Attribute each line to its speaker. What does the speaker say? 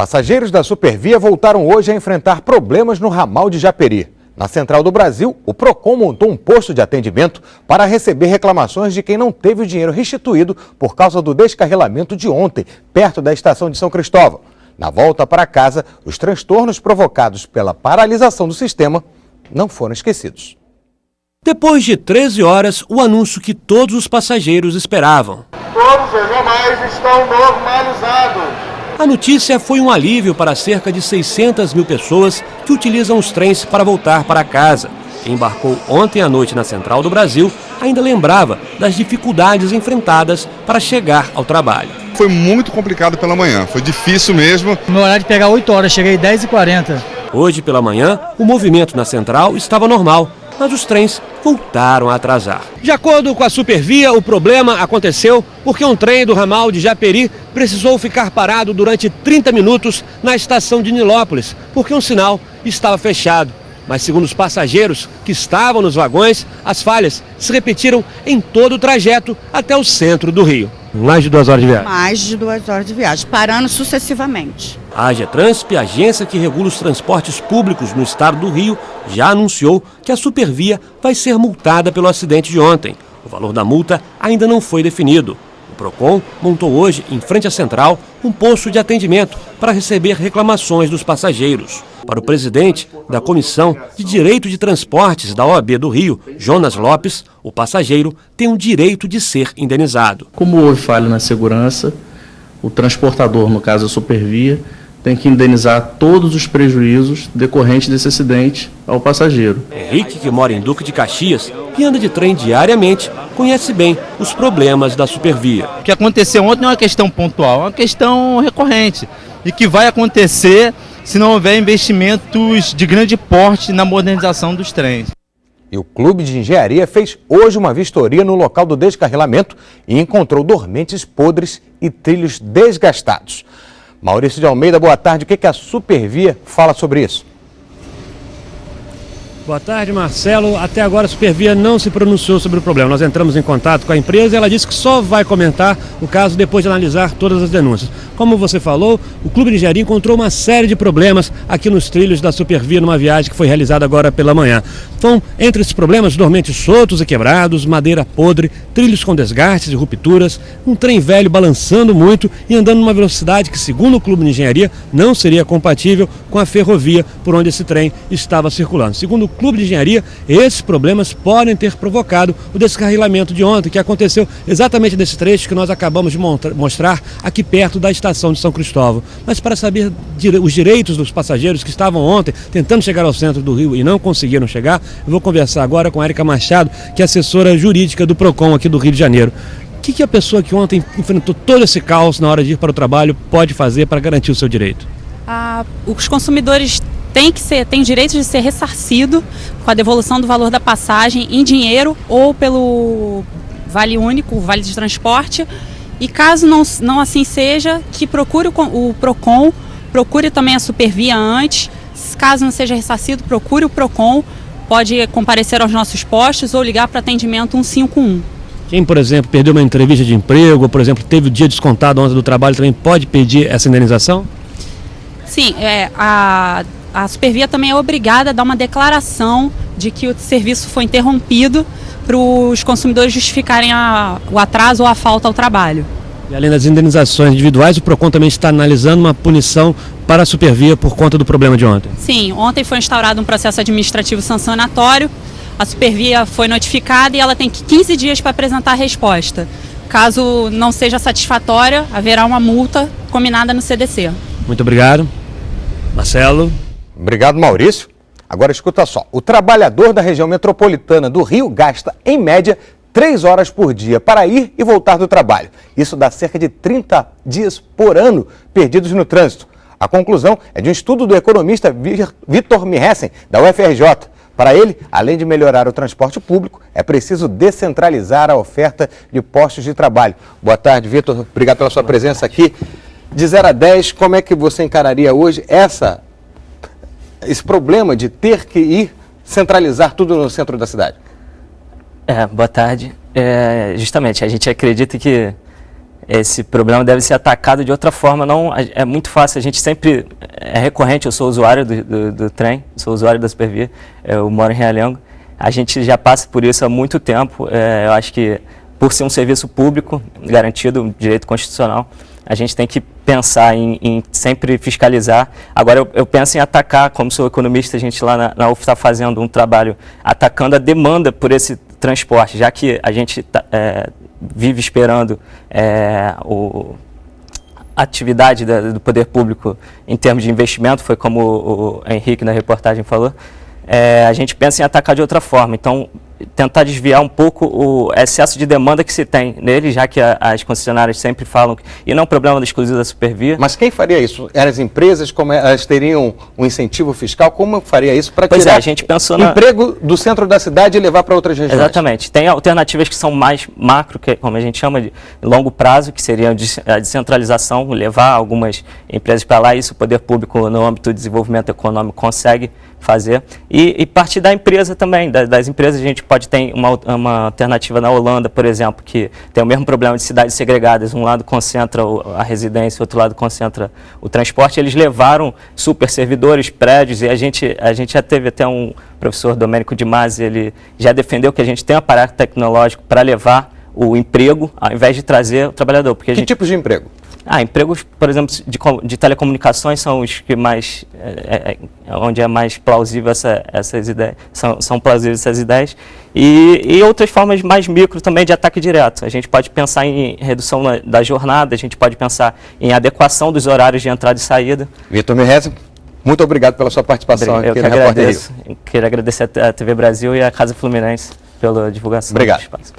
Speaker 1: Passageiros da Supervia voltaram hoje a enfrentar problemas no ramal de Japeri. Na Central do Brasil, o Procon montou um posto de atendimento para receber reclamações de quem não teve o dinheiro restituído por causa do descarrilamento de ontem, perto da estação de São Cristóvão. Na volta para casa, os transtornos provocados pela paralisação do sistema não foram esquecidos.
Speaker 2: Depois de 13 horas, o anúncio que todos os passageiros esperavam.
Speaker 3: Todos os ramais estão normalizados.
Speaker 2: A notícia foi um alívio para cerca de 600 mil pessoas que utilizam os trens para voltar para casa. Quem embarcou ontem à noite na Central do Brasil ainda lembrava das dificuldades enfrentadas para chegar ao trabalho.
Speaker 4: Foi muito complicado pela manhã, foi difícil mesmo.
Speaker 5: No horário de pegar 8 horas, cheguei 10h40.
Speaker 2: Hoje pela manhã, o movimento na Central estava normal, mas os trens voltaram a atrasar. De acordo com a Supervia, o problema aconteceu porque um trem do ramal de Japeri precisou ficar parado durante 30 minutos na estação de Nilópolis, porque um sinal estava fechado. Mas segundo os passageiros que estavam nos vagões, as falhas se repetiram em todo o trajeto até o centro do Rio. Mais de 2 horas de viagem?
Speaker 6: Mais de 2 horas de viagem, parando sucessivamente.
Speaker 2: A AGETRANSP, a agência que regula os transportes públicos no estado do Rio, já anunciou que a Supervia vai ser multada pelo acidente de ontem. O valor da multa ainda não foi definido. O Procon montou hoje, em frente à Central, um posto de atendimento para receber reclamações dos passageiros. Para o presidente da Comissão de Direito de Transportes da OAB do Rio, Jonas Lopes, o passageiro tem o direito de ser indenizado.
Speaker 7: Como houve falha na segurança, o transportador, no caso a Supervia, tem que indenizar todos os prejuízos decorrentes desse acidente ao passageiro.
Speaker 2: Henrique, que mora em Duque de Caxias e anda de trem diariamente, conhece bem os problemas da Supervia.
Speaker 8: O que aconteceu ontem não é uma questão pontual, é uma questão recorrente e que vai acontecer se não houver investimentos de grande porte na modernização dos trens.
Speaker 1: E o Clube de Engenharia fez hoje uma vistoria no local do descarrilamento e encontrou dormentes podres e trilhos desgastados. Maurício de Almeida, boa tarde. O que a Supervia fala sobre isso?
Speaker 2: Boa tarde, Marcelo. Até agora a Supervia não se pronunciou sobre o problema. Nós entramos em contato com a empresa e ela disse que só vai comentar o caso depois de analisar todas as denúncias. Como você falou, o Clube de Engenharia encontrou uma série de problemas aqui nos trilhos da Supervia numa viagem que foi realizada agora pela manhã. Então, entre esses problemas, dormentes soltos e quebrados, madeira podre, trilhos com desgastes e rupturas, um trem velho balançando muito e andando numa velocidade que, segundo o Clube de Engenharia, não seria compatível com a ferrovia por onde esse trem estava circulando. Segundo o Clube de Engenharia, esses problemas podem ter provocado o descarrilamento de ontem, que aconteceu exatamente nesse trecho que nós acabamos de mostrar aqui perto da estação de São Cristóvão. Mas para saber os direitos dos passageiros que estavam ontem tentando chegar ao centro do Rio e não conseguiram chegar, eu vou conversar agora com a Érica Machado, que é assessora jurídica do Procon aqui do Rio de Janeiro. O que a pessoa que ontem enfrentou todo esse caos na hora de ir para o trabalho pode fazer para garantir o seu direito?
Speaker 9: Os consumidores têm direito de ser ressarcido com a devolução do valor da passagem em dinheiro ou pelo vale único, o vale de transporte. E caso não assim seja, que procure o Procon, procure também a Supervia antes. Caso não seja ressarcido, procure o Procon, pode comparecer aos nossos postos ou ligar para atendimento 151.
Speaker 2: Quem, por exemplo, perdeu uma entrevista de emprego, ou, por exemplo, teve o dia descontado ontem do trabalho, também pode pedir essa indenização?
Speaker 9: Sim, a Supervia também é obrigada a dar uma declaração de que o serviço foi interrompido para os consumidores justificarem o atraso ou a falta ao trabalho.
Speaker 2: E além das indenizações individuais, o Procon também está analisando uma punição para a Supervia por conta do problema de ontem.
Speaker 9: Sim, ontem foi instaurado um processo administrativo sancionatório, a Supervia foi notificada e ela tem 15 dias para apresentar a resposta. Caso não seja satisfatória, haverá uma multa combinada no CDC.
Speaker 2: Muito obrigado. Marcelo.
Speaker 1: Obrigado, Maurício. Agora escuta só, o trabalhador da região metropolitana do Rio gasta, em média, 3 horas por dia para ir e voltar do trabalho. Isso dá cerca de 30 dias por ano perdidos no trânsito. A conclusão é de um estudo do economista Vitor Mihessen, da UFRJ. Para ele, além de melhorar o transporte público, é preciso descentralizar a oferta de postos de trabalho. Boa tarde, Vitor. Obrigado pela sua presença aqui. De 0 a 10, como é que você encararia hoje esse problema de ter que ir centralizar tudo no centro da cidade?
Speaker 10: Boa tarde. Justamente, a gente acredita que esse problema deve ser atacado de outra forma. Não, é muito fácil, a gente sempre, é recorrente, eu sou usuário do trem, sou usuário da Supervia, eu moro em Realengo, a gente já passa por isso há muito tempo, eu acho que por ser um serviço público, garantido, um direito constitucional, a gente tem que pensar em sempre fiscalizar. Agora, eu penso em atacar, como sou economista, a gente lá na UF está fazendo um trabalho atacando a demanda por esse transporte, já que a gente vive esperando a atividade do poder público em termos de investimento, foi como o Henrique na reportagem falou, a gente pensa em atacar de outra forma. Então, tentar desviar um pouco o excesso de demanda que se tem nele, já que as concessionárias sempre falam, e não é um problema exclusivo da Supervia.
Speaker 1: Mas quem faria isso? As empresas, como elas teriam um incentivo fiscal, como faria isso para tirar
Speaker 10: a gente pensou
Speaker 1: emprego do centro da cidade e levar para outras regiões?
Speaker 10: Exatamente. Tem alternativas que são mais macro, que, como a gente chama de longo prazo, que seria a descentralização, levar algumas empresas para lá, isso o poder público no âmbito do desenvolvimento econômico consegue fazer, e partir da empresa também, das empresas. A gente pode ter uma alternativa na Holanda, por exemplo, que tem o mesmo problema de cidades segregadas, um lado concentra a residência, outro lado concentra o transporte. Eles levaram super servidores, prédios, e a gente já teve até um professor, Domênico de Masi, ele já defendeu que a gente tem um aparato tecnológico para levar o emprego, ao invés de trazer o trabalhador. Porque
Speaker 1: que tipos de emprego?
Speaker 10: Empregos, por exemplo, de telecomunicações são os que mais, onde é mais plausível essas ideias, são plausíveis essas ideias, e outras formas mais micro também de ataque direto. A gente pode pensar em redução da jornada, a gente pode pensar em adequação dos horários de entrada e saída.
Speaker 1: Vitor Mirreza, muito obrigado pela sua participação aqui no Repórter Rio.
Speaker 10: Eu quero agradecer a TV Brasil e a Casa Fluminense pela divulgação do espaço.